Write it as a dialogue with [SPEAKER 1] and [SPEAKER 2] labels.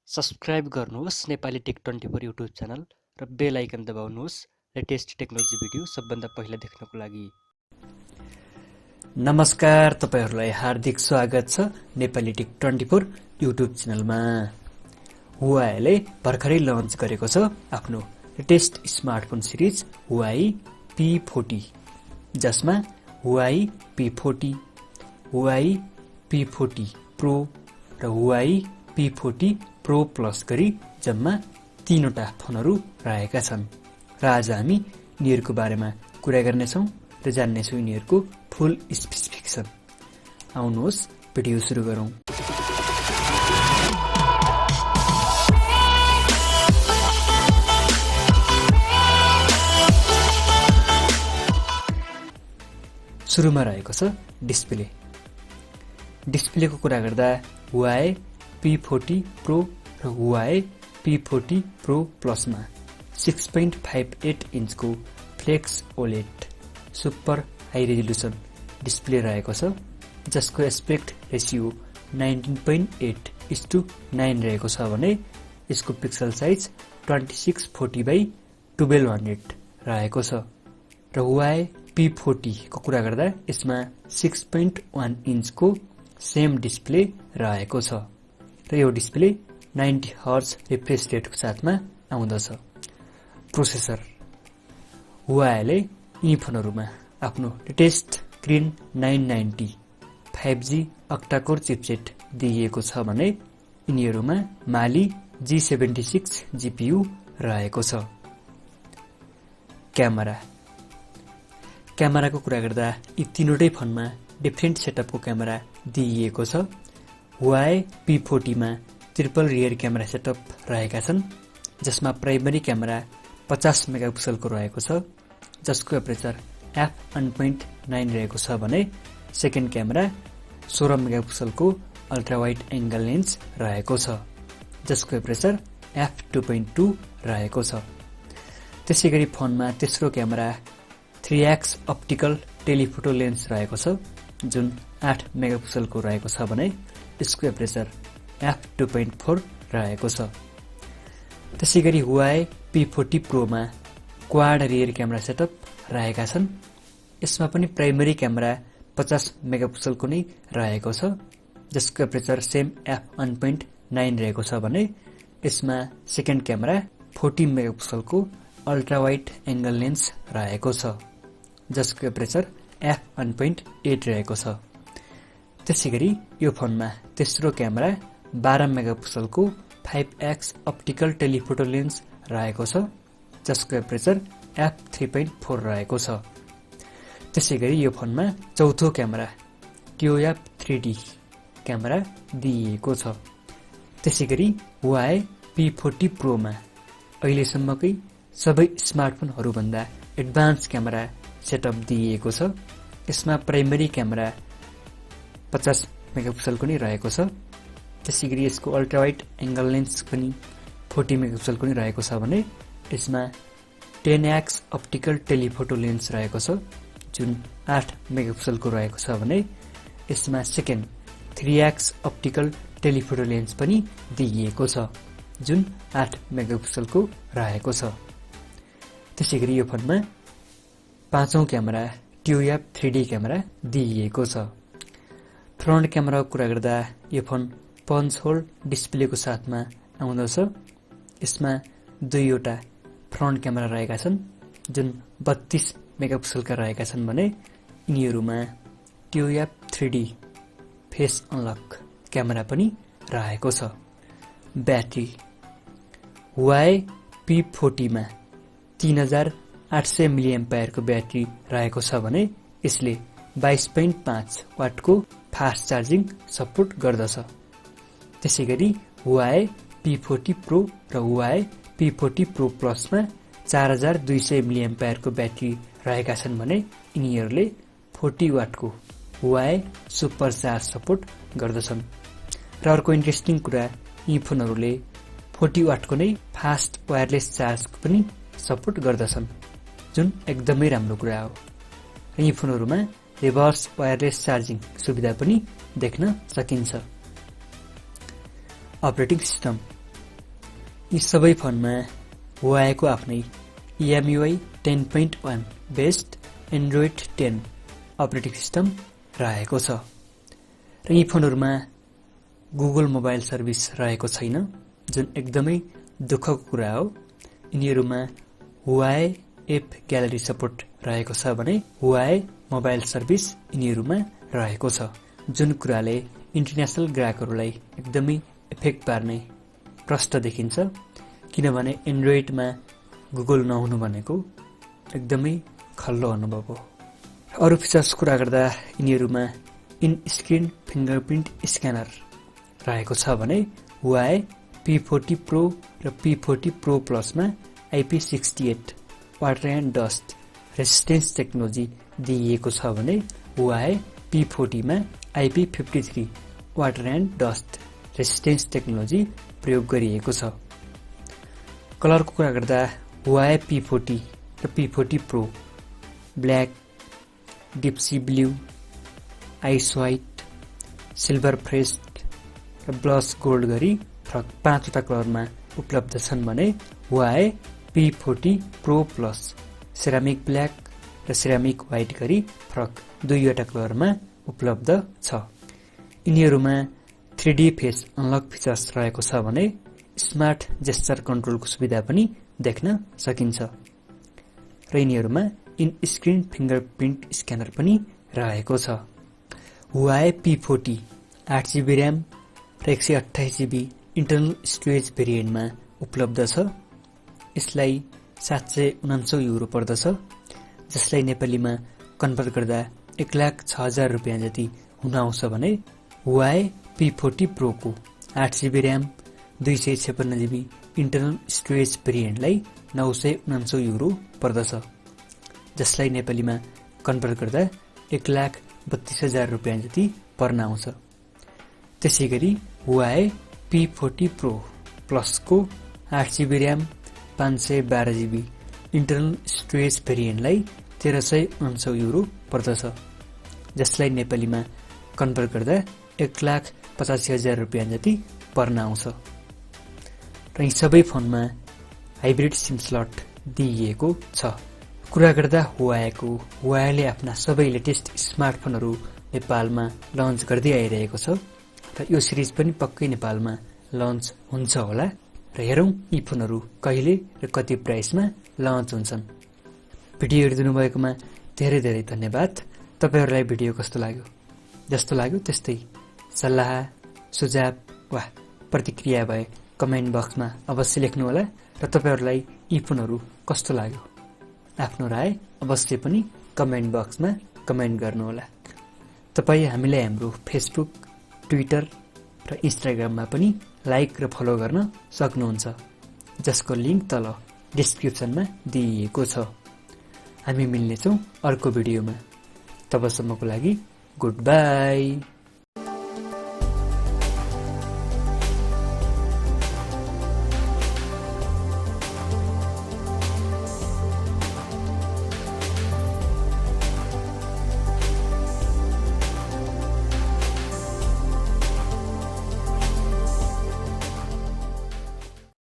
[SPEAKER 1] Subscribe गर्नुहोस् Nepali take 24 YouTube channel र बेल आइकन दबाउनुहोस् latest technology video सबभन्दा पहिला देख्नको लागि। नमस्कार, तपाईहरुलाई हार्दिक स्वागत छ नेपाली टेक 24 युट्युब च्यानलमा। हुआवेले भर्खरै लन्च गरेको छ आफ्नो latest smartphone series HUAWEI P40, जसमा HUAWEI P40, HUAWEI P40 Pro र HUAWEI P40 Pro Plus गरी जम्मा 3वटा फोनहरु रहेका छन् र आज हामी यिनीहरुको बारेमा कुरा गर्नेछौं र जान्नेछौं यिनीहरुको फुल स्पेसिफिकेसन। आउनुहोस् भिडियो सुरु गरौं। सुरुमा रहेको छ डिस्प्ले। डिस्प्लेको कुरा गर्दा HUAWEI P40 Pro र HUAWEI P40 Pro Plus मा 6.58 इन्चको flex OLED super high resolution display रहेको छ, जसको एस्पेक्ट रेशियो 19.8:9 रहेको छ भने यसको पिक्सल साइज 2640x1200 रहेको छ। र HUAWEI P40 को कुरा गर्दा यसमा 6.1 इन्चको सेम डिस्प्ले रहेको छ र यो डिस्प्ले 90 हर्ज रिफ्रेश रेटको साथमा आउँदछ। प्रोसेसर HUAWEIले यी फोनहरुमा आफ्नो latest green 990 5G octa-core chipset दिइएको छ भने यिनीहरुमा Mali G76 GPU रहेको छ। क्यामेराको कुरा गर्दा यी तीनवटै फोनमा डिफरेन्ट सेटअपको क्यामेरा दिइएको छ। HUAWEI P40 मा ट्रिपल रियर क्यामेरा सेटअप रहेका छन्, जसमा प्राइमरी क्यामेरा 50 मेगापिक्सलको रहेको छ, जसको एपरेचर f1.9 रहेको छ भने सेकेन्ड क्यामेरा 16 मेगापिक्सलको अल्ट्रा वाइड एंगल लेन्स रहेको छ, जसको एपरेचर f2.2 रहेको छ। त्यसैगरी फोनमा तेस्रो camera 3x optical telephoto lens रहेको छ, जुन 8 मेगापिक्सलको रहेको छ भने यसको एपरेचर f2.4 रहेको छ। त्यसैगरी HUAWEI P40 Pro मा क्वाड रियर क्यामेरा सेटअप रहेका छन्। यसमा पनि प्राइमरी क्यामेरा 50 मेगापिक्सलको नै रहेको छ, जसको एपरेचर सेम f1.9 रहेको छ भने यसमा सेकेन्ड क्यामेरा 40 मेगापिक्सलको अल्ट्रा वाइड एंगल लेन्स रहेको छ, जसको एपरेचर f1.8 रहेको छ। त्यसैगरी यो फोनमा तेस्रो camera 12 मेगापिक्सलको 5x optical telephoto lens रहेको छ, जसको एपरेचर f3.4 रहेको छ। त्यसैगरी यो फोनमा चौथो क्यामेरा TOF 3D क्यामेरा दिइएको छ। त्यसैगरी HUAWEI P40 Pro मा अहिलेसम्मकै सबै स्मार्टफोनहरु भन्दा एडभान्स क्यामेरा सेटअप दिइएको छ। यसमा प्राइमरी क्यामेरा 50 मेगापिक्सलको नै रहेको छ। त्यसैगरी यसको अल्ट्रा वाइड एंगल लेन्स पनि 40 मेगापिक्सलको नै रहेको छ भने यसमा 10x अप्टिकल टेलिफोटो लेन्स रहेको छ, जुन 8 मेगापिक्सलको रहेको छ भने यसमा second 3x optical telephoto lens पनि दिइएको छ, जुन 8 मेगापिक्सलको रहेको छ। त्यसैगरी यो फोनमा पाँचौं क्यामेरा TOF 3D क्यामेरा दिइएको छ। फ्रन्ट क्यामेराको कुरा गर्दा यो फोन पञ्च होल डिस्प्लेको साथमा आउँदछ। यसमा दुईवटा फ्रन्ट क्यामेरा रहेका छन्, जुन 32 मेगापिक्सलका रहेका छन् भने यिनीहरुमा TOF 3D face unlock camera पनि रहेको छ। ब्याट्री HUAWEI P40 मा 3800 mAh को ब्याट्री रहेको छ भने यसले 22.5 वाटको फास्ट चार्जिङ सपोर्ट गर्दछ। त्यसैगरी HUAWEI P40 Pro र HUAWEI P40 Pro Plus मा 4200 mAh को ब्याट्री रहेका छन् भने यिनीहरुले 40 वाटको HUAWEI सुपर चार्ज सपोर्ट गर्दछन्। र अर्को इन्ट्रेस्टिङ कुरा, यी फोनहरुले 40 वाटको नै फास्ट वायरलेस चार्जको पनि सपोर्ट गर्दछन्, जुन एकदमै राम्रो कुरा हो। र यी फोनहरुमा रिभर्स वायरलेस चार्जिङ सुविधा पनि देख्न सकिन्छ। अपरेटिङ सिस्टम यी सबै फोनमा हुआवे को आफ्नै EMUI 10.1 based Android 10 operating system रहेको छ र यी फोनहरुमा गुगल मोबाइल सर्भिस रहेको छैन, जुन एकदमै दुःखको कुरा हो। यिनीहरुमा हुआवे एप ग्यालरी सपोर्ट रहेको छ भने हुआवे मोबाइल सर्भिस यिनीहरुमा रहेको छ, जुन कुराले इन्टरनेशनल ग्राहकहरुलाई एकदमै इफेक्ट पार्ने प्रश्न देखिन्छ, किनभने एन्ड्रोइडमा गुगल नहुनु भनेको एकदमै खल्लो अनुभव हो। अरु फिचर्स कुरा गर्दा यिनीहरुमा इन स्क्रिन फिंगरप्रिन्ट स्क्यानर रहेको छ भने हुआवे P40 Pro र P40 Pro Plus मा IP68 water and dust resistance technology दिइएको छ भने हुआवे P40 मा IP53 water and dust resistance technology प्रयोग गरिएको छ। कलरको कुरा गर्दा हुआवे P40 र P40 Pro black, deep sea blue, ice white, silver frost र ब्लस गोल्ड गरी फरक 5 वटा कलरमा उपलब्ध छन् भने Huawei P40 Pro Plus ceramic black र सेरामिक व्हाइट गरी फरक 2 वटा कलरमा उपलब्ध छ। यिनीहरुमा 3D फेस अनलक फिचर्स रहेको छ भने स्मार्ट जेस्चर कन्ट्रोलको सुविधा पनि देख्न सकिन्छ र यिनीहरुमा इन स्क्रिन फिंगरप्रिन्ट स्क्यानर पनि रहेको छ। हुआवे P40 8GB RAM र 128GB इन्टरनल स्टोरेज भेरिएन्टमा उपलब्ध छ। यसलाई 749 युरो पर्दछ, जसलाई नेपालीमा कन्भर्ट गर्दा 1,06,000 रुपैयाँ जति हुन आउँछ भने हुआवे P40 Pro को 8GB RAM 256GB internal storage भेरिएन्टलाई 949 युरो पर्दछ, जसलाई नेपालीमा कन्भर्ट गर्दा 1,32,000 रुपैयाँ जति पर्न आउँछ। त्यसैगरी हुआवे P40 Pro Plus को 8GB RAM 512GB internal storage भेरिएन्टलाई 1,349 युरो पर्दछ, जसलाई नेपालीमा कन्भर्ट गर्दा 1,85,000 रुपैयाँ जति पर्न आउँछ। र यी सबै फोनमा हाइब्रिड सिम स्लट दिइएको छ। कुरा गर्दा हुआवेले आफ्ना सबै लेटेस्ट स्मार्टफोनहरू नेपालमा लन्च गर्दै आइरहेको छ र यो सिरिज पनि पक्कै नेपालमा लन्च हुन्छ होला र हेरौं यी फोनहरू कहिले र कति प्राइसमा लन्च हुन्छन्। भिडियो हेरिदिनु भएकोमा धेरै धेरै धन्यवाद। तपाईहरुलाई भिडियो कस्तो लाग्यो? जस्तो लाग्यो त्यस्तै सल्लाह, सुझाव वा प्रतिक्रिया भए कमेन्ट बक्समा अवश्य लेख्नु होला र तपाईहरुलाई यी फोनहरू कस्तो लाग्यो आफ्नो राय अवश्य पनि कमेन्ट बक्समा कमेन्ट गर्नुहोला। तपाई हामीलाई हाम्रो फेसबुक, ट्विटर र इन्स्टाग्राममा पनि लाइक र फलो गर्न सक्नुहुन्छ, जसको लिंक तल डिस्क्रिप्सनमा दिइएको छ। हामी मिल्नेछौं अर्को भिडियोमा। तबसम्मको लागि गुड बाई।